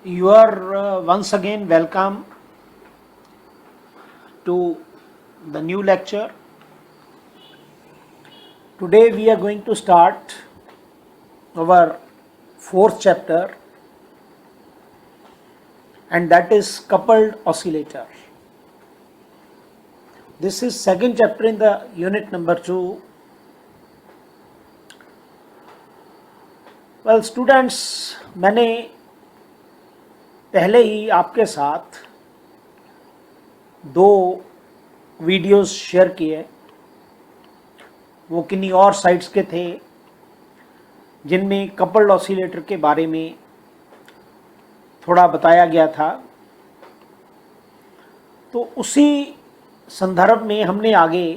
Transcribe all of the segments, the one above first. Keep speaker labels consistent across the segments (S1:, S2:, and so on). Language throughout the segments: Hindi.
S1: You are once again welcome to the new lecture. Today we are going to start our fourth chapter, and that is coupled oscillator. This is second chapter in the unit number 2. Well students, मैंने पहले ही आपके साथ दो वीडियोस शेयर किए, वो किन्हीं और साइट्स के थे जिनमें कपल्ड ऑसिलेटर के बारे में थोड़ा बताया गया था। तो उसी संदर्भ में हमने आगे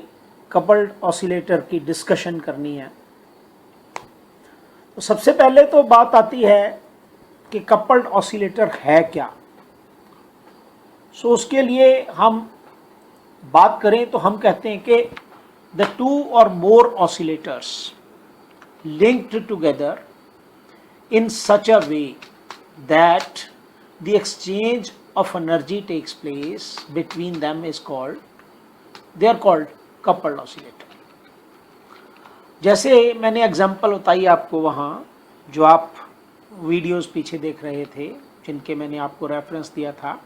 S1: कपल्ड ऑसिलेटर की डिस्कशन करनी है। तो सबसे पहले तो बात आती है कि कपल्ड ऑसिलेटर है क्या। उसके लिए हम बात करें तो हम कहते हैं कि द टू और मोर oscillators linked together in such a way that the exchange of energy takes place between them is called, they are called coupled oscillator. जैसे मैंने एग्जांपल बताई आपको, वहाँ जो आप वीडियोस पीछे देख रहे थे जिनके मैंने आपको रेफरेंस दिया था,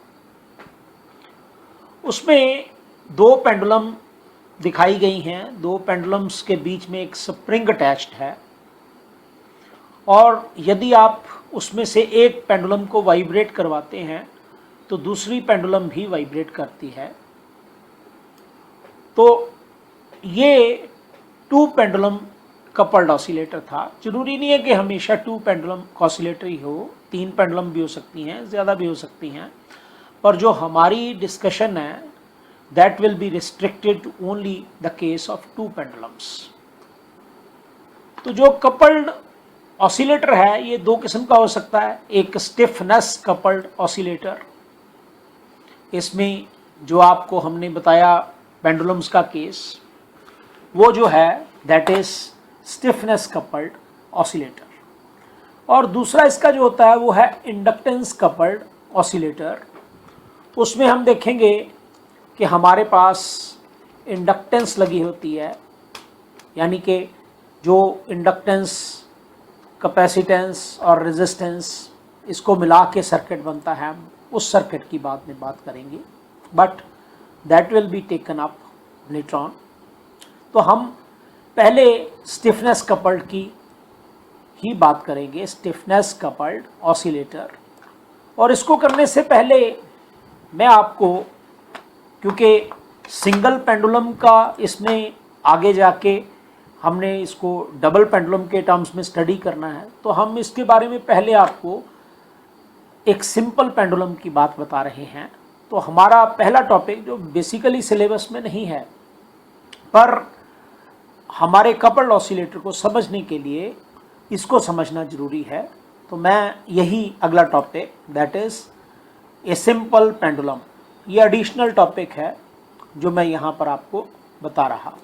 S1: उसमें दो पेंडुलम दिखाई गई हैं। दो पेंडुलम्स के बीच में एक स्प्रिंग अटैच्ड है, और यदि आप उसमें से एक पेंडुलम को वाइब्रेट करवाते हैं तो दूसरी पेंडुलम भी वाइब्रेट करती है। तो ये टू पेंडुलम कपल्ड ऑसिलेटर था। जरूरी नहीं है कि हमेशा टू पेंडुलम ऑसिलेटर ही हो, तीन पेंडुलम भी हो सकती हैं, ज़्यादा भी हो सकती हैं, पर जो हमारी डिस्कशन है that will be restricted to only the case of two pendulums. तो जो कपल्ड ऑसिलेटर है ये दो किस्म का हो सकता है। एक स्टिफनेस कपल्ड ऑसिलेटर, इसमें जो आपको हमने बताया पेंडुलम्स का केस, वो जो है that is stiffness coupled oscillator. और दूसरा इसका जो होता है वो है इंडक्टेंस कपल्ड ऑसिलेटर। उसमें हम देखेंगे कि हमारे पास इंडक्टेंस लगी होती है, यानी कि जो इंडक्टेंस, कैपेसिटेंस और रेजिस्टेंस, इसको मिला के सर्किट बनता है। उस सर्किट की बात में बात करेंगे, but that will be taken up later on. तो हम पहले स्टिफनेस कपल्ड की ही बात करेंगे, स्टिफनेस कपल्ड ऑसिलेटर। और इसको करने से पहले मैं आपको, क्योंकि सिंगल पेंडुलम का इसमें आगे जाके हमने इसको डबल पेंडुलम के टर्म्स में स्टडी करना है, तो हम इसके बारे में पहले आपको एक सिंपल पेंडुलम की बात बता रहे हैं। तो हमारा पहला टॉपिक जो बेसिकली सिलेबस में नहीं है, पर हमारे कपल्ड ऑसिलेटर को समझने के लिए इसको समझना ज़रूरी है, तो मैं यही अगला topic that is a simple pendulum, ये एडिशनल टॉपिक है जो मैं यहाँ पर आपको बता रहा हूँ।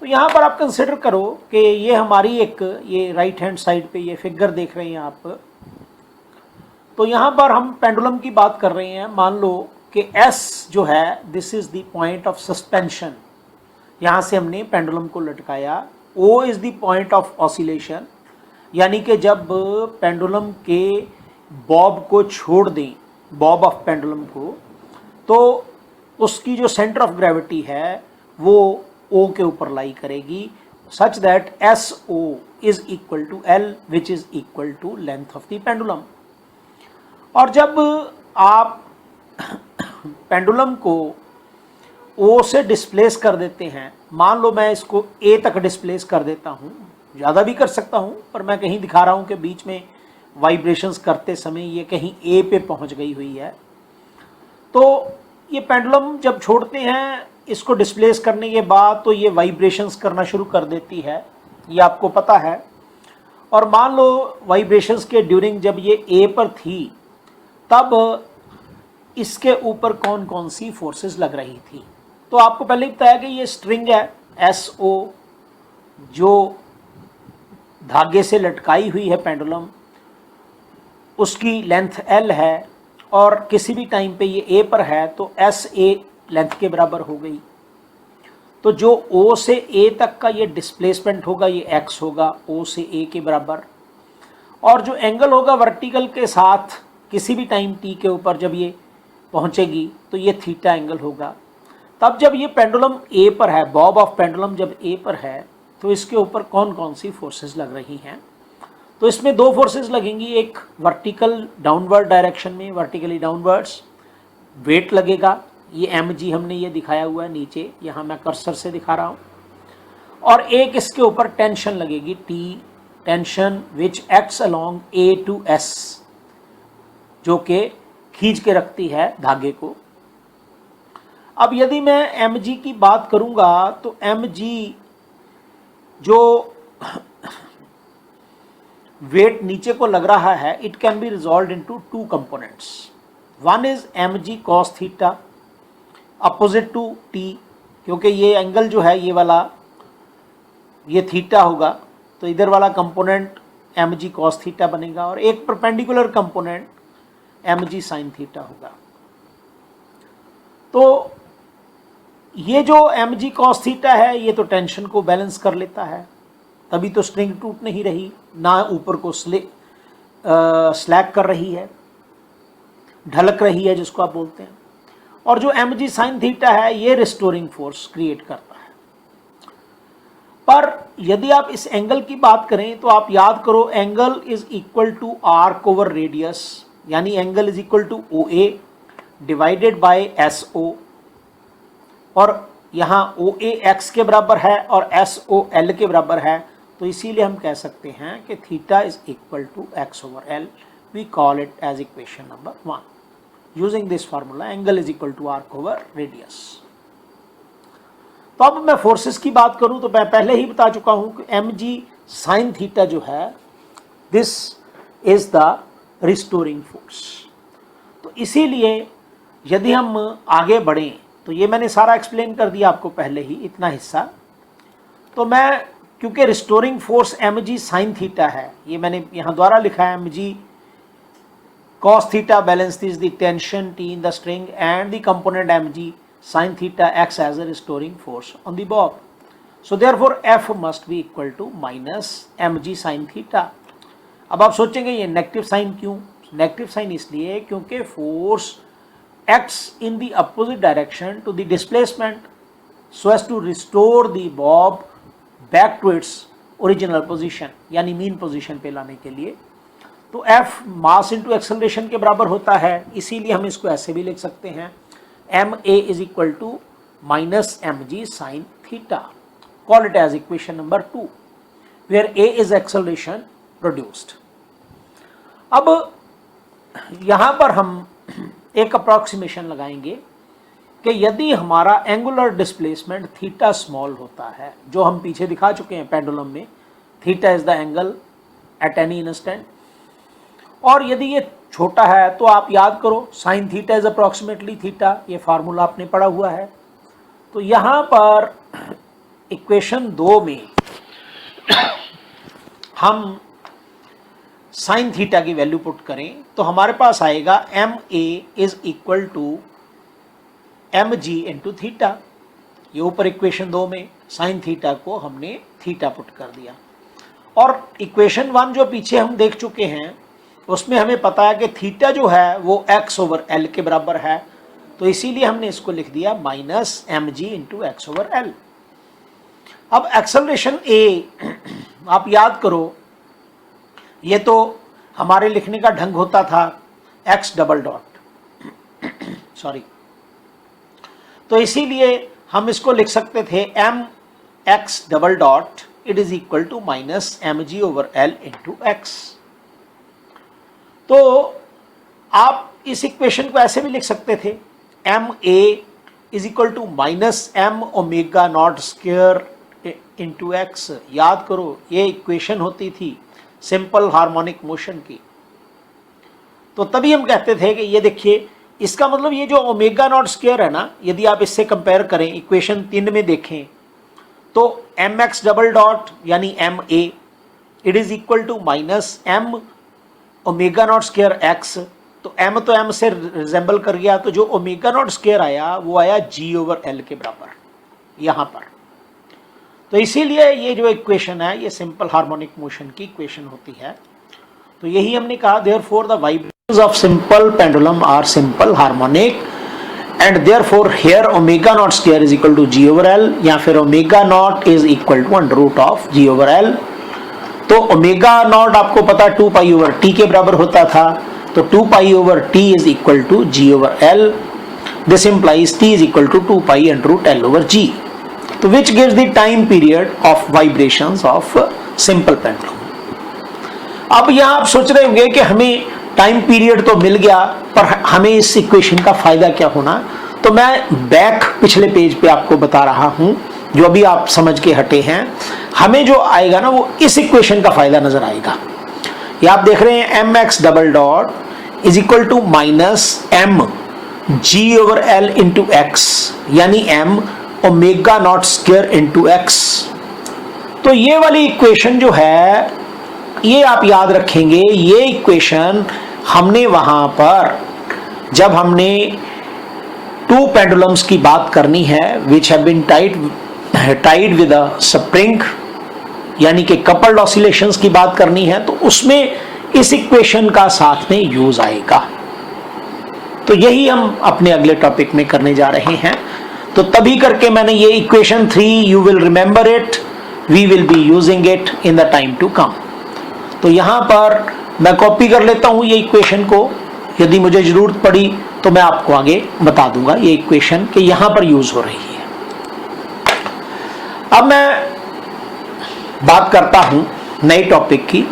S1: तो यहाँ पर आप कंसिडर करो कि ये हमारी एक, ये राइट हैंड साइड पे ये फिगर देख रहे हैं आप। तो यहाँ पर हम पेंडुलम की बात कर रहे हैं। मान लो कि S जो है this is the point of suspension, यहाँ से हमने पेंडुलम को लटकाया। O is the point of oscillation, यानी कि जब पेंडुलम के बॉब को छोड़ दें, बॉब ऑफ पेंडुलम को, तो उसकी जो सेंटर ऑफ ग्रेविटी है वो O के ऊपर लाई करेगी, such that SO is equal to L which is equal to length of the pendulum. और जब आप पेंडुलम को O से डिस्प्लेस कर देते हैं, मान लो मैं इसको A तक डिस्प्लेस कर देता हूँ, ज़्यादा भी कर सकता हूँ, पर मैं कहीं दिखा रहा हूँ कि बीच में वाइब्रेशंस करते समय ये कहीं A पे पहुँच गई हुई है। तो ये पेंडुलम जब छोड़ते हैं इसको डिस्प्लेस करने के बाद, तो ये वाइब्रेशंस करना शुरू कर देती है, ये आपको पता है। और मान लो वाइब्रेशंस के ड्यूरिंग जब ये A पर थी, तब इसके ऊपर कौन कौन सी फोर्सेस लग रही थी। तो आपको पहले ही बताया कि ये स्ट्रिंग है SO, जो धागे से लटकाई हुई है पेंडुलम, उसकी लेंथ l है और किसी भी टाइम पे ये a पर है तो एस ए लेंथ के बराबर हो गई। तो जो O से A तक का ये डिस्प्लेसमेंट होगा ये x होगा O से A के बराबर, और जो एंगल होगा वर्टिकल के साथ किसी भी टाइम t के ऊपर जब ये पहुंचेगी तो ये थीटा एंगल होगा। तब जब ये पेंडुलम A पर है, बॉब ऑफ पेंडुलम जब A पर है, तो इसके ऊपर कौन कौन सी फोर्सेस लग रही हैं? तो इसमें दो फोर्सेस लगेंगी, एक वर्टिकल डाउनवर्ड डायरेक्शन में, वर्टिकली डाउनवर्ड्स वेट लगेगा, ये mg हमने ये दिखाया हुआ है नीचे, यहाँ मैं कर्सर से दिखा रहा हूँ, और एक इसके ऊपर टेंशन लगेगी T, tension which acts along A to S, जो कि खींच के रखती है धागे को। अब यदि मैं mg की बात करूंगा तो mg जो वेट नीचे को लग रहा है, it can be resolve into two components. One is mg cos theta opposite to t, क्योंकि ये एंगल जो है ये वाला ये थीटा होगा, तो इधर वाला कंपोनेंट mg cos थीटा बनेगा, और एक perpendicular component mg sin theta होगा। तो ये जो mg cos थीटा है ये तो टेंशन को बैलेंस कर लेता है, तभी तो स्ट्रिंग टूट नहीं रही, ना ऊपर को स्लैक कर रही है, ढलक रही है जिसको आप बोलते हैं। और जो mg sin थीटा है ये रिस्टोरिंग फोर्स क्रिएट करता है। पर यदि आप इस एंगल की बात करें तो आप याद करो, angle is equal to arc over radius, यानी angle is equal to OA divided by SO, और यहाँ OA x के बराबर है और SO L के बराबर है, तो इसीलिए हम कह सकते हैं कि theta is equal to x over L। We call it as equation number 1। Using this formula angle is equal to arc over radius. तो अब मैं फोर्सेस की बात करूं तो मैं पहले ही बता चुका हूं कि mg sin थीटा जो है this is the restoring force. तो इसीलिए यदि हम आगे बढ़ें तो ये मैंने सारा एक्सप्लेन कर दिया आपको पहले ही, इतना हिस्सा। तो मैं क्योंकि restoring force mg sin theta है, ये मैंने यहाँ द्वारा लिखा है, mg cos theta balances the tension T in the string and the component mg sin theta acts as a restoring force on the bob. So therefore F must be equal to minus mg sin theta. अब आप सोचेंगे ये नेगेटिव साइन क्यों? नेगेटिव साइन इसलिए क्योंकि force acts in the opposite direction to the displacement so as to restore the bob back to its original position, यानी मीन पोजीशन पे लाने के लिए। तो F मास इंटू एक्सेलरेशन के बराबर होता है, इसीलिए हम इसको ऐसे भी लिख सकते हैं, ma is equal to minus mg sin theta. Call it as equation number 2 where a is acceleration produced. अब यहां पर हम एक अप्रॉक्सीमेशन लगाएंगे कि यदि हमारा एंगुलर डिस्प्लेसमेंट थीटा स्मॉल होता है, जो हम पीछे दिखा चुके हैं पेंडुलम में, theta is the angle at any instant, और यदि ये छोटा है तो आप याद करो sign theta is approximately theta, ये फार्मूला आपने पढ़ा हुआ है। तो यहाँ पर इक्वेशन 2 में हम साइन थीटा की वैल्यू पुट करें तो हमारे पास आएगा ma is equal to mg into theta. ये ऊपर इक्वेशन 2 में साइन थीटा को हमने थीटा पुट कर दिया, और इक्वेशन 1 जो पीछे हम देख चुके हैं उसमें हमें पता है कि थीटा जो है वो x ओवर L के बराबर है, तो इसीलिए हमने इसको लिख दिया minus mg into x over L। अब एक्सेलरेशन a आप याद करो, ये तो हमारे लिखने का ढंग होता था x डबल डॉट सॉरी, तो इसीलिए हम इसको लिख सकते थे m x double dot it is equal to minus mg over L into x. तो आप इस इक्वेशन को ऐसे भी लिख सकते थे, ma is equal to minus m omega naught square into x. याद करो ये इक्वेशन होती थी सिंपल हार्मोनिक मोशन की। तो तभी हम कहते थे कि ये देखिए, इसका मतलब ये जो ओमेगा नॉट स्क्वायर है ना, यदि आप इससे कंपेयर करें इक्वेशन 3 में देखें तो mx डबल डॉट यानी ma it is equal to minus m omega naught square x, तो एम से रिजेंबल कर गया, तो जो ओमेगा नॉट स्क्वायर आया वो आया g/l के बराबर यहां पर। तो इसीलिए ये जो इक्वेशन है ये सिंपल हार्मोनिक मोशन की इक्वेशन होती है। तो यही हमने कहा, therefore the vibrations of simple pendulum are simple harmonic and therefore here omega naught square is equal to g/l, या फिर omega naught is equal to √g/l। तो ओमेगा नॉट आपको पता 2π/t के बराबर होता था, तो 2π/t is equal to g/l। This implies t is equal to 2π√l/g, तो which gives the time period of vibrations of simple pendulum. अब यहां आप सोच रहे होंगे कि हमें टाइम पीरियड तो मिल गया, पर हमें इस इक्वेशन का फायदा क्या होना। तो मैं बैक पिछले पेज पे आपको बता रहा हूं, जो अभी आप समझ के हटे हैं, हमें जो आएगा ना वो इस इक्वेशन का फायदा नजर आएगा। ये आप देख रहे हैं mx is equal to -m g/l into x, यानी m omega naught square into x. तो ये वाली इक्वेशन जो है ये आप याद रखेंगे, ये इक्वेशन हमने वहां पर जब हमने टू पेंडुलम्स की बात करनी है which have been tied with a spring, यानी कि कपल्ड ऑसिलेशंस की बात करनी है, तो उसमें इस इक्वेशन का साथ में यूज आएगा। तो यही हम अपने अगले टॉपिक में करने जा रहे हैं। तो तभी करके मैंने ये equation 3, you will remember it, we will be using it in the time to come. तो यहां पर मैं कॉपी कर लेता हूं ये इक्वेशन को, यदि मुझे जरूरत पड़ी तो मैं आपको आगे बता दूंगा ये इक्वेशन कि यहां पर यूज हो रही है। अब मैं बात करता हूं नए टॉपिक की,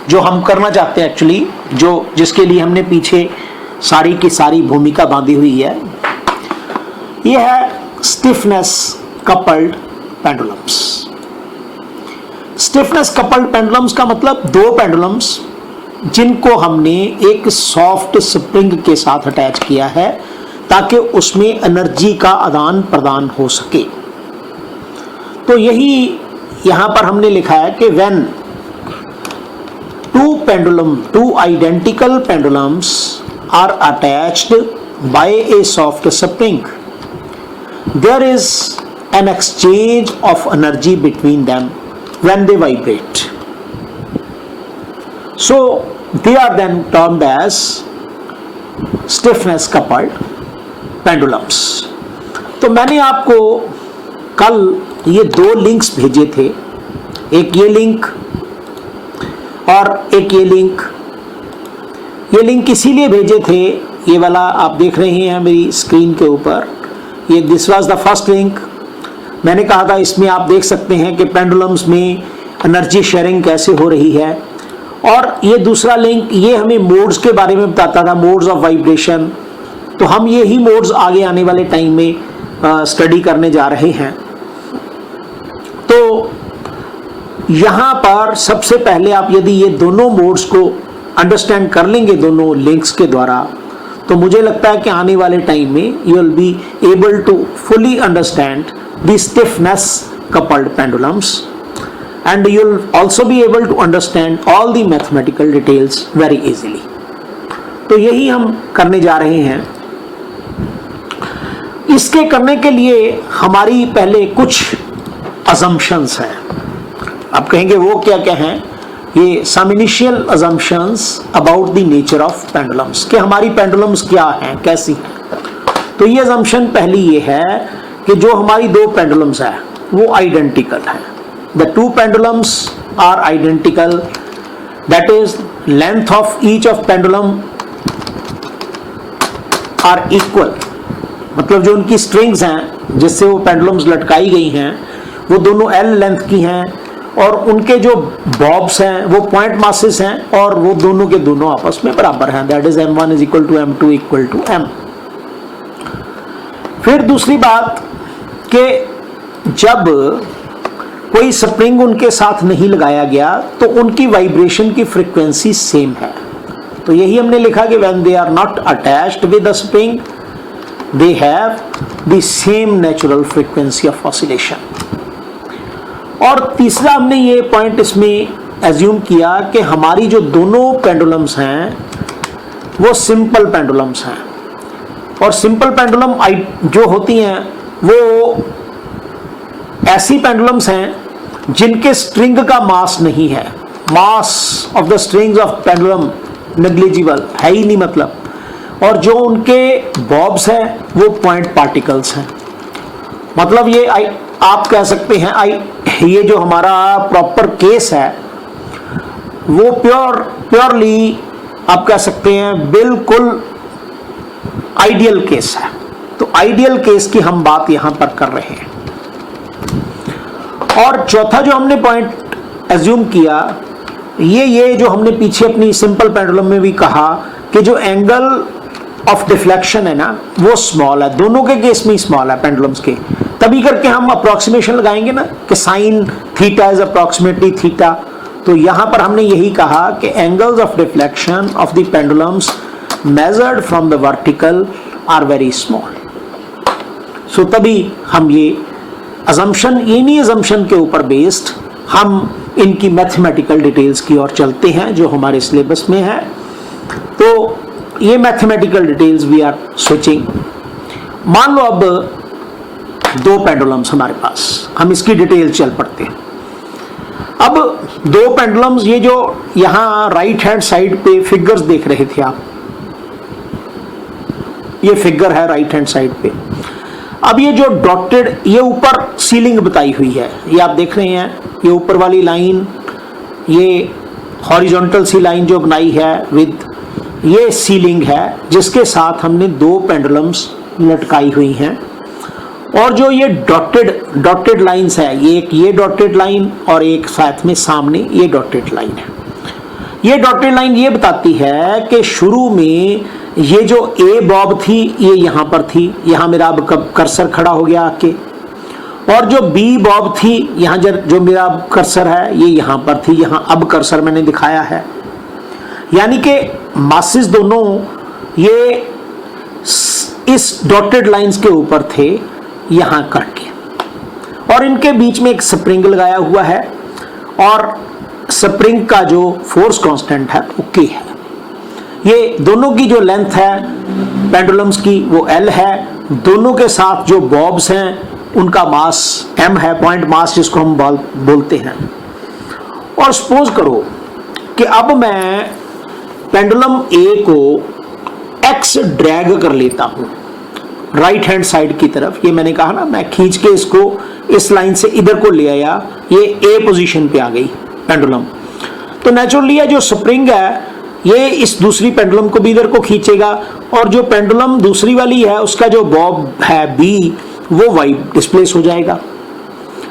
S1: जो हम करना चाहते हैं एक्चुअली, जिसके लिए हमने पीछे सारी की सारी भूमिका बांधी हुई है। यह है stiffness coupled pendulums. Stiffness coupled pendulums का मतलब दो पेंडुलम्स जिनको हमने एक सॉफ्ट स्प्रिंग के साथ अटैच किया है ताकि उसमें एनर्जी का आदान प्रदान हो सके। तो यही यहां पर हमने लिखा है कि when two identical pendulums are attached by a soft spring, there is an exchange of energy between them when they vibrate. So they are then termed as stiffness coupled pendulums. तो मैंने आपको कल ये दो लिंक्स भेजे थे, एक ये लिंक और एक ये लिंक। ये लिंक इसीलिए भेजे थे, ये वाला आप देख रहे हैं मेरी स्क्रीन के ऊपर, ये this was the first link. मैंने कहा था इसमें आप देख सकते हैं कि पेंडुलम्स में एनर्जी शेयरिंग कैसे हो रही है। और ये दूसरा लिंक ये हमें मोड्स के बारे में बताता था, मोड्स ऑफ वाइब्रेशन। तो हम ये ही मोड्स आगे आने वाले टाइम में स्टडी करने जा रहे हैं। तो यहाँ पर सबसे पहले आप यदि ये दोनों मोड्स को अंडरस्टैंड कर लेंगे दोनों लिंक्स के द्वारा, तो मुझे लगता है कि आने वाले टाइम में you will be able to fully understand the stiffness coupled pendulums and you will also be able to understand all the mathematical details very easily. तो यही हम करने जा रहे हैं। इसके करने के लिए हमारी पहले कुछ assumptions हैं। आप कहेंगे वो क्या क्या हैं? ये some initial assumptions about the nature of pendulums, कि हमारी pendulums क्या हैं, कैसी हैं। तो ये assumption पहली ये है कि जो हमारी दो pendulums हैं वो identical हैं। The two pendulums are identical, that is length of each of pendulum are equal, मतलब जो उनकी strings हैं जिससे वो pendulums लटकाई गई हैं वो दोनों L लेंथ की हैं और उनके जो bobs हैं वो point masses हैं और वो दोनों के दोनों आपस में बराबर हैं, that is M1 is equal to M2 equal to M। फिर दूसरी बात कि जब कोई स्प्रिंग उनके साथ नहीं लगाया गया तो उनकी वाइब्रेशन की फ्रीक्वेंसी सेम है। तो यही हमने लिखा कि when they are not attached with the spring they have the same natural frequency of oscillation. और तीसरा हमने ये पॉइंट इसमें एज्यूम किया कि हमारी जो दोनों पेंडुलम्स हैं वो सिंपल पेंडुलम्स हैं, और सिंपल पेंडुलम जो होती हैं वो ऐसी पेंडुलम्स हैं जिनके स्ट्रिंग का मास नहीं है, mass of the strings of pendulum negligible है ही नहीं मतलब, और जो उनके बॉब्स हैं वो पॉइंट पार्टिकल्स हैं। मतलब ये आप कह सकते हैं ये जो हमारा प्रॉपर केस है वो प्योरली आप कह सकते हैं बिल्कुल आइडियल केस है। तो आइडियल केस की हम बात यहां पर कर रहे हैं। और चौथा जो हमने पॉइंट एज्यूम किया, ये जो हमने पीछे अपनी सिंपल पेंडुलम में भी कहा कि जो एंगल ऑफ डिफ्लेक्शन है ना वो स्मॉल है, दोनों के केस में स्मॉल है पेंडुलम्स के, तभी करके हम अप्रोक्सीमेशन लगाएंगे ना कि sine theta is approximately theta. तो यहां पर हमने यही कहा कि angles of deflection of the pendulums measured from the vertical are very small. So तभी हम ये अजम्पशन, इन्हीं अजम्पशन के ऊपर बेस्ड हम इनकी मैथमेटिकल डिटेल्स की ओर चलते हैं जो हमारे सिलेबस में है। तो ये mathematical details we are switching. मान लो अब दो पेंडुलम्स हमारे पास, हम इसकी डिटेल चल पड़ते हैं। अब दो पेंडुलम्स, ये जो यहां राइट हैंड साइड पे फिगर्स देख रहे थे आप, ये फिगर है राइट हैंड साइड पे। अब ये जो डॉटेड, ये ऊपर सीलिंग बताई हुई है, ये आप देख रहे हैं, ये ऊपर वाली लाइन, ये हॉरिजॉन्टल सी लाइन जो बनाई है विद, ये सीलिंग है जिसके साथ हमने दो पेंडुलम्स लटकाई हुई हैं। और जो ये डॉटेड लाइंस है, ये एक ये डॉटेड लाइन और एक साथ में सामने ये डॉटेड लाइन है। ये डॉटेड लाइन ये बताती है कि शुरू में ये जो ए बॉब थी ये यहां पर थी, यहां मेरा अब कर्सर खड़ा हो गया आके, और जो बी बॉब थी यहां जो मेरा कर्सर है ये यहां पर थी, यहां अब कर्सर मैंने दिखाया है। यानी कि मासेस दोनों ये इस डॉटेड लाइंस के ऊपर थे यहां करके, और इनके बीच में एक स्प्रिंग लगाया हुआ है, और स्प्रिंग का जो फोर्स कांस्टेंट है वो के है। ये दोनों की जो लेंथ है पेंडुलम्स की वो एल है, दोनों के साथ जो बॉब्स हैं उनका मास एम है, पॉइंट मास जिसको हम बोलते हैं। और सपोज करो कि अब मैं पेंडुलम ए को एक्स ड्रैग कर लेता हूं राइट हैंड साइड की तरफ। ये मैंने कहा ना, मैं खींच के इसको इस लाइन से इधर को ले आया, ये ए पोजीशन पे आ गई पेंडुलम। तो नेचुरली ये जो स्प्रिंग है ये इस दूसरी पेंडुलम को भी इधर को खींचेगा, और जो पेंडुलम दूसरी वाली है उसका जो बॉब है बी वो वाई डिस्प्लेस हो जाएगा।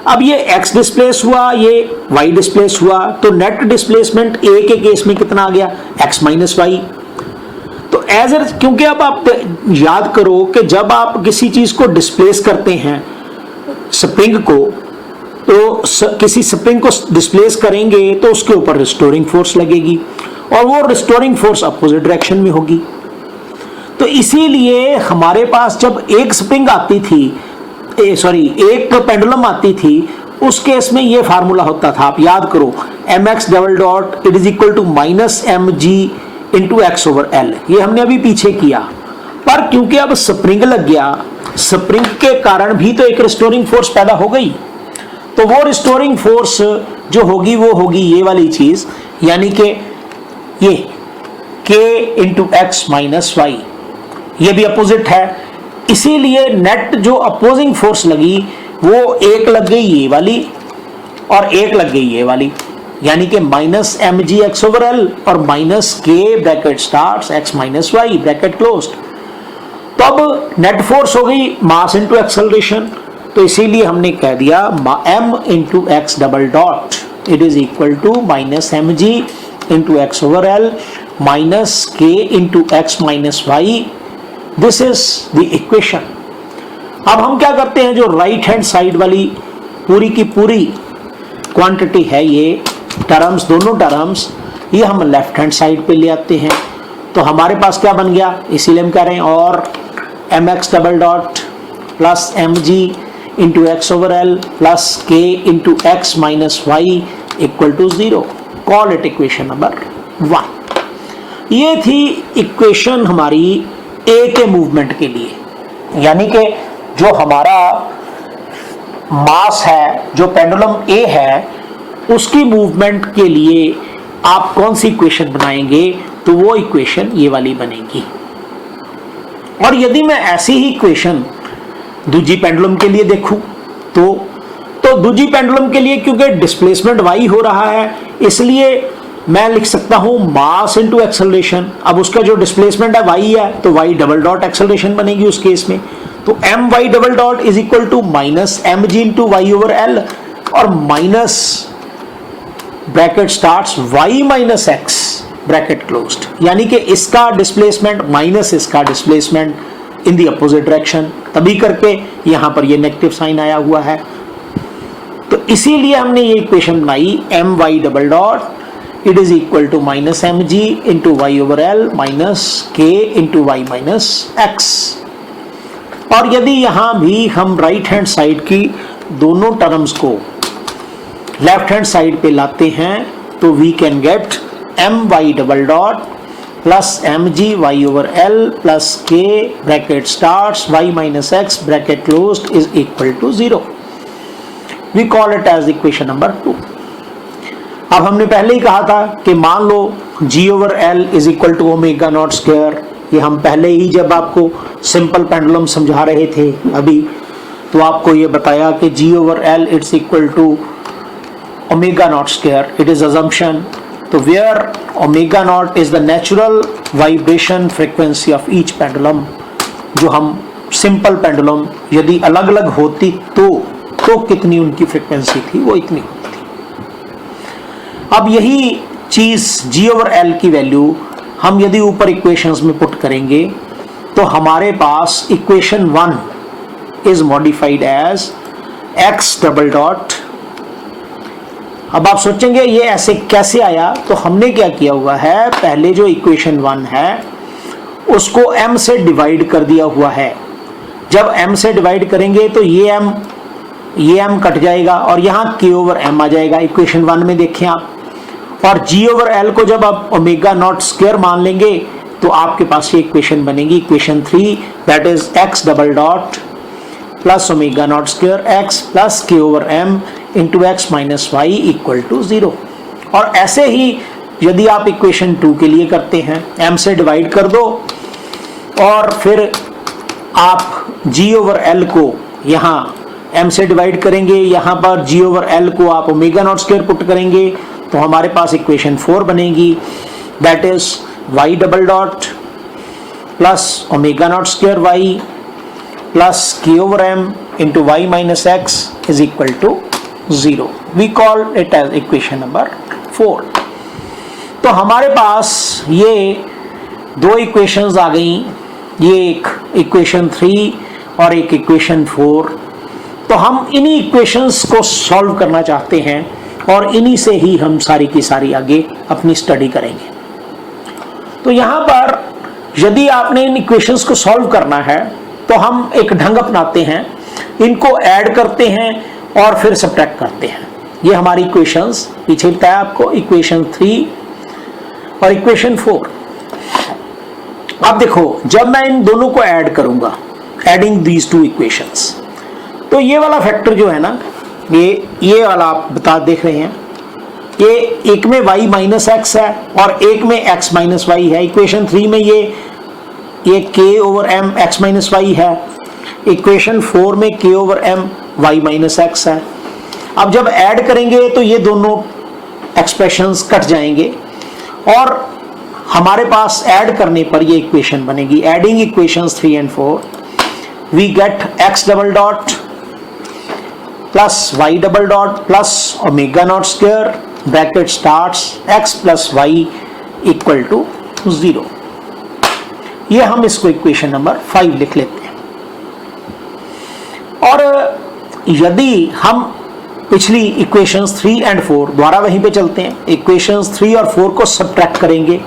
S1: अब ये एक्स डिस्प्लेस हुआ, ये वाई डिस्प्लेस हुआ, तो नेट डिस्प्लेसमेंट ए के केस में कितना आ गया, एक्स माइनस वाई। तो एज क्योंकि अब आप याद करो कि जब आप किसी चीज को डिस्प्लेस करते हैं स्प्रिंग को, तो किसी स्प्रिंग को डिस्प्लेस करेंगे तो उसके ऊपर रिस्टोरिंग फोर्स लगेगी, और वो रिस्टोरिंग फोर्स अपोजिट डायरेक्शन में होगी। तो इसीलिए हमारे पास जब एक स्प्रिंग आती थी, एक पेंडुलम आती थी, उस केस में ये फार्मूला होता था, आप याद करो, mx double dot it is equal to minus m g into x over l. ये हमने अभी पीछे किया, पर क्योंकि अब स्प्रिंग लग गया, स्प्रिंग के कारण भी तो एक रिस्टोरिंग फोर्स पैदा हो गई। तो वो रिस्टोरिंग फोर्स जो होगी वो होगी ये वाली चीज, यानी कि ये k into x minus y, ये भी अपोजिट है। इसीलिए नेट जो अपोजिंग फोर्स लगी वो एक लग गई ये वाली और एक लग गई ये वाली, यानी कि minus m g x over l और minus k bracket start x minus y bracket closed. तो अब नेट फोर्स हो गई मास इंटू एक्सेलरेशन, तो इसीलिए हमने कह दिया m into x double dot it is equal to minus m g into x over l minus k into x minus y. This is the equation. अब हम क्या करते हैं, जो राइट हैंड साइड वाली पूरी की पूरी क्वांटिटी है, ये टर्म्स, दोनों टर्म्स, ये हम लेफ्ट हैंड साइड पे ले आते हैं। तो हमारे पास क्या बन गया, इसीलिए हम कह रहे हैं और m x double dot plus m g into x over l plus k into x minus y equal to 0। Call it equation number 1। ये थी इक्वेशन हमारी ए के मूवमेंट के लिए, यानी कि जो हमारा मास है, जो पेंडुलम ए है, उसकी मूवमेंट के लिए आप कौन सी इक्वेशन बनाएंगे, तो वो इक्वेशन ये वाली बनेगी। और यदि मैं ऐसी ही इक्वेशन दूसरी पेंडुलम के लिए देखूं तो दूसरी पेंडुलम के लिए क्योंकि डिस्प्लेसमेंट y हो रहा है, इसलिए मैं लिख सकता हूं मास इनटू एक्सेलरेशन। अब उसका जो डिस्प्लेसमेंट है y है, तो y डबल डॉट एक्सेलरेशन बनेगी उस केस में। तो my double dot is equal to minus mg into y over l, और minus bracket starts y minus x bracket closed, यानी कि इसका डिस्प्लेसमेंट माइनस इसका displacement in the opposite direction, तभी करके यहां पर ये नेगेटिव साइन आया हुआ है। तो इसीलिए हमने ये इक्वेशन बनाई my double dot it is equal to minus mg into y over l minus k into y minus x। और यदि यहां भी हम राइट हैंड साइड की दोनों टर्म्स को लेफ्ट हैंड साइड पे लाते हैं, तो we can get my double dot plus mg y over l plus k bracket starts y minus x bracket closed is equal to 0। We call it as equation number 2। अब हमने पहले ही कहा था कि मान लो g over l is equal to omega naught square, ये हम पहले ही जब आपको सिंपल पेंडुलम समझा रहे थे अभी, तो आपको ये बताया कि g over l it's equal to omega naught square, it is assumption. तो where omega naught is the natural vibration frequency of each pendulum, जो हम सिंपल पेंडुलम यदि अलग अलग होती तो कितनी उनकी फ्रीक्वेंसी थी, वो इतनी होती थी। अब यही चीज g ओवर l की वैल्यू हम यदि ऊपर इक्वेशंस में पुट करेंगे, तो हमारे पास equation 1 is modified as x double dot. अब आप सोचेंगे ये ऐसे कैसे आया, तो हमने क्या किया हुआ है, पहले जो इक्वेशन 1 है उसको m से डिवाइड कर दिया हुआ है। जब m से डिवाइड करेंगे तो ये m कट जाएगा और यहाँ k ओवर m आ जाएगा इक्वेशन 1 में, देखें आप। और g ओवर l को जब आप ओमेगा नॉट स्क्वायर मान लेंगे, तो आपके पास ये इक्वेशन बनेगी equation 3, that is x double dot plus omega naught square x plus k over m into x minus y equal to 0। और ऐसे ही यदि आप इक्वेशन 2 के लिए करते हैं, m से डिवाइड कर दो और फिर आप g ओवर l को यहाँ m से डिवाइड करेंगे, यहाँ पर g ओवर l को आप ओमेगा नॉट स्क्वायर पुट करेंगे, तो हमारे पास इक्वेशन 4 बनेगी, that is y double dot plus omega naught square y plus k over m into y minus x is equal to 0। We call it as equation number 4। तो हमारे पास ये दो इक्वेशंस आ गई, ये एक इक्वेशन 3 और एक इक्वेशन 4। तो हम इन्हीं इक्वेशंस को सॉल्व करना चाहते हैं और इन्हीं से ही हम सारी की सारी आगे अपनी स्टडी करेंगे। तो यहाँ पर यदि आपने इन इक्वेशंस को सॉल्व करना है, तो हम एक ढंग अपनाते हैं, इनको ऐड करते हैं और फिर सब्ट्रैक्ट करते हैं। ये हमारी इक्वेशंस पीछे बताया आपको, इक्वेशन 3 और इक्वेशन 4। अब देखो, जब मैं इन दोनों को ऐड करूंगा, एडिंग दीज टू इक्वेशंस, तो ये वाला फैक्टर जो है ना, ये वाला आप बता देख रहे हैं, ये एक में y माइनस एक्स है और एक में x माइनस वाई है। इक्वेशन 3 में ये k over m x minus y है, इक्वेशन 4 में k over m y minus x है। अब जब ऐड करेंगे तो ये दोनों एक्सप्रेशंस कट जाएंगे और हमारे पास ऐड करने पर ये इक्वेशन बनेगी। Adding equations 3 and 4, we get x double dot plus y double dot plus omega naught square bracket starts x plus y equal to 0। ये हम इसको इक्वेशन नंबर 5 लिख लेते हैं। और यदि हम पिछली इक्वेशंस 3 and 4 द्वारा वहीं पे चलते हैं, इक्वेशंस 3 और 4 को सब्ट्रैक्ट करेंगे,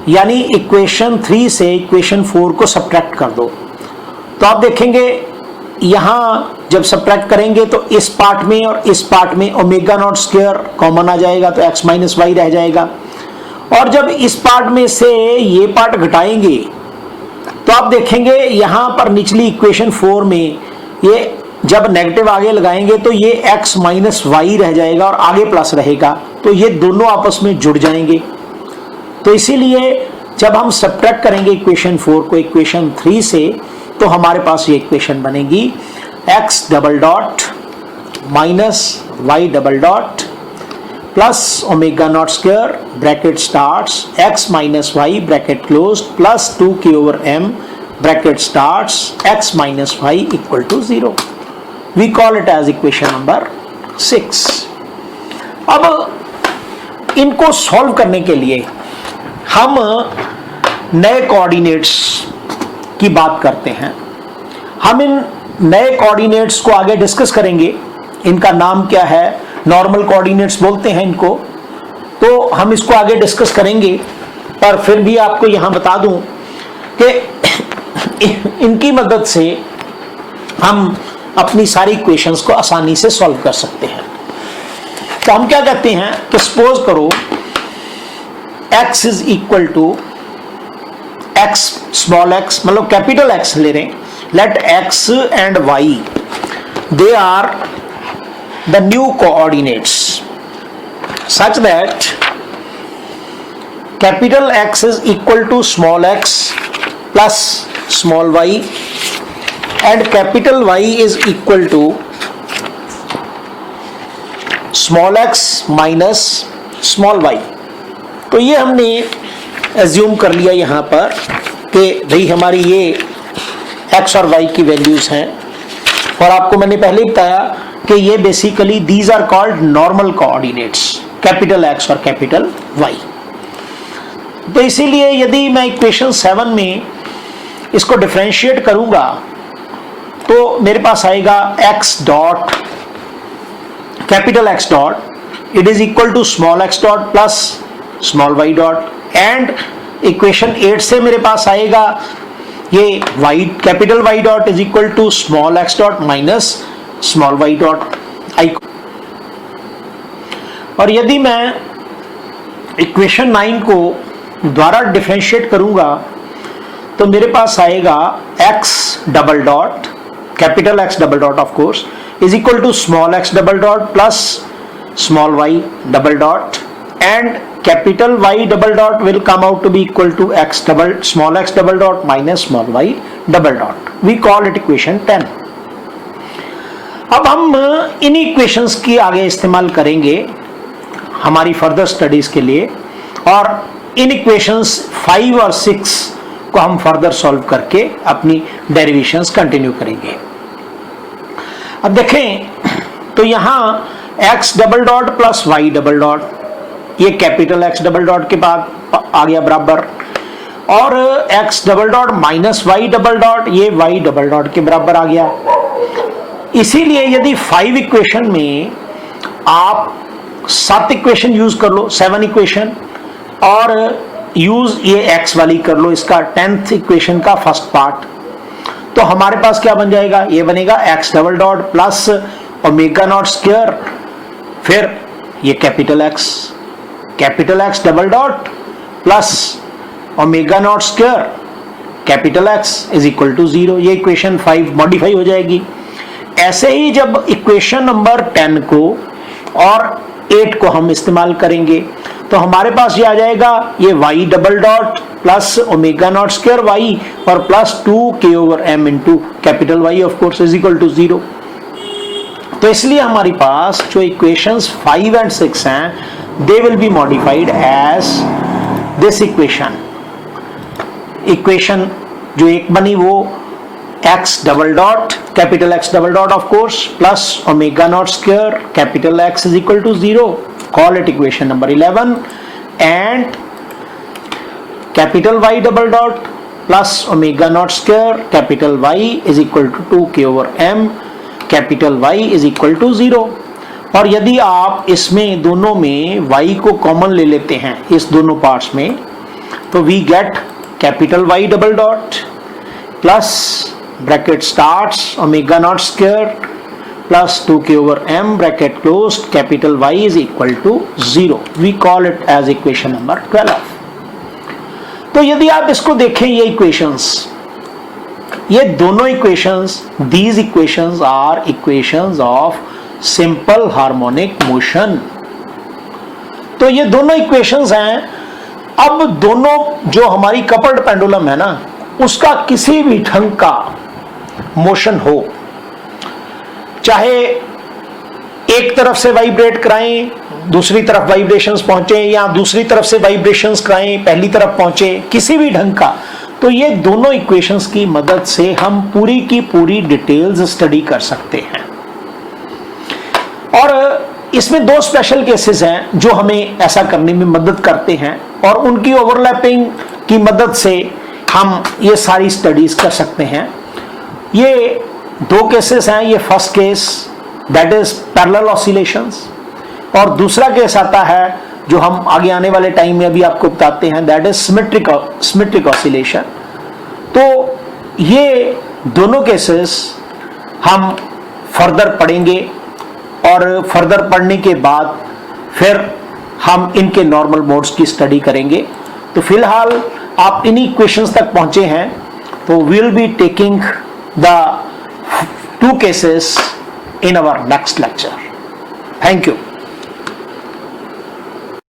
S1: यानी इक्वेशन 3 से इक्वेशन 4 को सब्ट्रैक्ट कर दो, तो आप देखेंगे यहाँ जब सब्ट्रैक्ट करेंगे तो इस पार्ट में और इस पार्ट में ओमेगा नॉट स्क्वायर कॉमन आ जाएगा, तो x माइनस वाई रह जाएगा। और जब इस पार्ट में से ये पार्ट घटाएंगे तो आप देखेंगे यहाँ पर निचली इक्वेशन 4 में ये जब नेगेटिव आगे लगाएंगे तो ये x माइनस वाई रह जाएगा और आगे प्लस रहेगा, तो ये दोनों आपस में जुड़ जाएंगे। तो इसीलिए जब हम सब्ट्रैक्ट करेंगे इक्वेशन 4 को इक्वेशन 3 से, तो हमारे पास ये इक्वेशन बनेगी x double dot minus y double dot plus omega naught square bracket starts x minus y bracket close plus 2k over m bracket starts x minus y equal to 0। We call it as equation number 6। अब इनको सॉल्व करने के लिए हम नए कोऑर्डिनेट्स की बात करते हैं। हम इन नए कोऑर्डिनेट्स को आगे डिस्कस करेंगे। इनका नाम क्या है, नॉर्मल कोऑर्डिनेट्स बोलते हैं इनको, तो हम इसको आगे डिस्कस करेंगे। पर फिर भी आपको यहां बता दूं कि इनकी मदद से हम अपनी सारी इक्वेशंस को आसानी से सॉल्व कर सकते हैं। तो हम क्या कहते हैं कि सपोज करो x is equal to x small x, मतलब कैपिटल X ले रहे हैं। Let x and y they are the new coordinates such that capital X is equal to small x plus small y and capital Y is equal to small x minus small y। तो ये हमने एज्यूम कर लिया यहाँ पर कि भाई हमारी ये x और y की वैल्यूज हैं, और आपको मैंने पहले ही बताया कि ये basically these are called normal coordinates, capital X और कैपिटल Y। तो इसीलिए यदि मैं इक्वेशन 7 में इसको डिफरेंशिएट करूंगा तो मेरे पास आएगा x dot capital X dot it is equal to small x dot plus small y dot, and equation 8 से मेरे पास आएगा ये y capital Y dot is equal to small x dot minus small y dot i। और यदि मैं इक्वेशन 9 को द्वारा डिफरेंशिएट करूंगा तो मेरे पास आएगा x double dot capital X double dot of course is equal to small x double dot plus small y double dot, and capital Y double dot will come out to be equal to x double small x double dot minus small y double dot. We call it equation 10। अब हम इन इक्वेशंस की आगे इस्तेमाल करेंगे हमारी फर्दर स्टडीज के लिए, और इन इक्वेशंस 5 और 6 को हम फर्दर सॉल्व करके अपनी डेरिवेशंस कंटिन्यू करेंगे। अब देखें तो यहाँ x double dot plus y double dot, ये कैपिटल X डबल डॉट के बाद आ गया बराबर, और x double dot minus y double dot ये y डबल डॉट के बराबर आ गया। इसीलिए यदि 5 इक्वेशन में आप 7 इक्वेशन यूज कर लो, 7 इक्वेशन, और यूज ये x वाली कर लो, इसका 10th इक्वेशन का फर्स्ट पार्ट, तो हमारे पास क्या बन जाएगा, ये बनेगा x double dot plus omega naught square, फिर ये capital X double dot plus omega naught square capital X is equal to 0। ये इक्वेशन 5 मॉडिफाई हो जाएगी। ऐसे ही जब इक्वेशन नंबर 10 को और 8 को हम इस्तेमाल करेंगे तो हमारे पास ये आ जाएगा ये y double dot plus omega naught square y और plus 2k over m into capital Y of course is equal to 0। तो इसलिए हमारे पास जो इक्वेशंस 5 एंड 6 हैं they will be modified as this equation जो एक बनी वो x double dot capital X double dot of course plus omega naught square capital X is equal to 0, call it equation number 11, and capital Y double dot plus omega naught square capital Y is equal to 2k over m capital Y is equal to 0। और यदि आप इसमें दोनों में y को कॉमन ले लेते हैं इस दोनों पार्ट्स में, तो we get capital Y double dot plus bracket starts omega naught square plus 2k over m bracket closed capital Y is equal to 0. We call it as equation number 12. तो यदि आप इसको देखें ये इक्वेशंस, ये दोनों equations, these equations are equations of simple harmonic motion. तो ये दोनों इक्वेशंस हैं. अब दोनों जो हमारी कपल्ड पेंडुलम है ना, उसका किसी भी ढंग का मोशन हो, चाहे एक तरफ से वाइब्रेट कराएं दूसरी तरफ वाइब्रेशंस पहुंचे, या दूसरी तरफ से वाइब्रेशंस कराएं पहली तरफ पहुंचे, किसी भी ढंग का, तो ये दोनों इक्वेशंस की मदद से हम पूरी की पूरी डिटेल्स स्टडी कर सकते हैं. और इसमें दो स्पेशल केसेस हैं जो हमें ऐसा करने में मदद करते हैं, और उनकी ओवरलैपिंग की मदद से हम ये सारी स्टडीज कर सकते हैं. ये दो केसेस हैं. ये first case that is parallel oscillations, और दूसरा केस आता है जो हम आगे आने वाले टाइम में अभी आपको बताते हैं, दैट इज सिमेट्रिक ऑसिलेशन. तो ये दोनों केसेस हम फर्दर पढ़ेंगे, और फर्दर पढ़ने के बाद फिर हम इनके नॉर्मल मोड्स की स्टडी करेंगे. तो फिलहाल आप इन्हीं क्वेश्चंस तक पहुंचे हैं, तो we will be taking the 2 cases in our next lecture. Thank you.